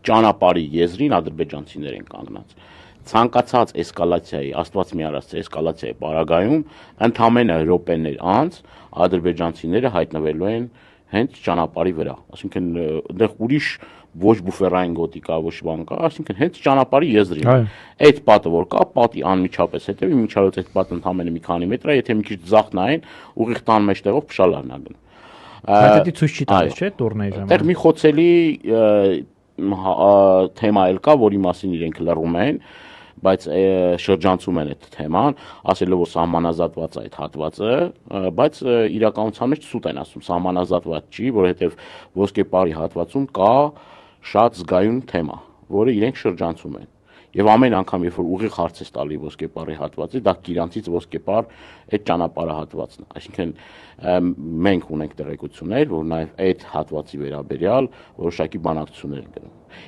ճանապարհի եզրին ադրբեջանցիներ են կանգնած։ Ցանկացած էսկալացիայի, Աստված մի արած էսկալացիայի պարագայում ընդամենը րոպեներ անց ադրբեջանցիները հայտնվելու են հենց ճանապարհի վրա, այսինքն այնտեղ ուրիշ ոչ բուֆերային գոտի կա, ոչ բան կա, այսինքն հենց ճանապարհի եզրին։ Այդ պատը որ կա, պատի անմիջապես հետևի, միջալոց այդ պատը ընդամենը մի քանի մետր է, եթե մի քիչ ձախ նայեն, ուղիղ տան մեջտեղով փշալարն ա գնում։ Բայց դա ցույց չի տալիս, չէ՞, տուրների ժամանակ։ Այդտեղ մի խոցելի թեմա էլ կա, որի մասին իրենք լռում են, բայց շրջանցում են այդ թեման, ասելով որ սահմանազատված է այդ հատվածը, բայց իրականության մեջ սուտ են ասում, սահմանազատված չի, որովհետև ոսկեպարի հատվածում կա շատ զգայուն թեմա, որը իրենք շրջանցում են։ Եվ ամեն անգամ, երբ որ ուղիղ հարց է տալի ոսկեպարի հատվածի, դա Կիրանցից ոսկեպար այդ ճանապարհահատվածն է։ Այսինքն մենք ունենք տեղեկություններ, որ նաև այդ հատվածի վերաբերյալ որոշակի բանակցություններ են գնում։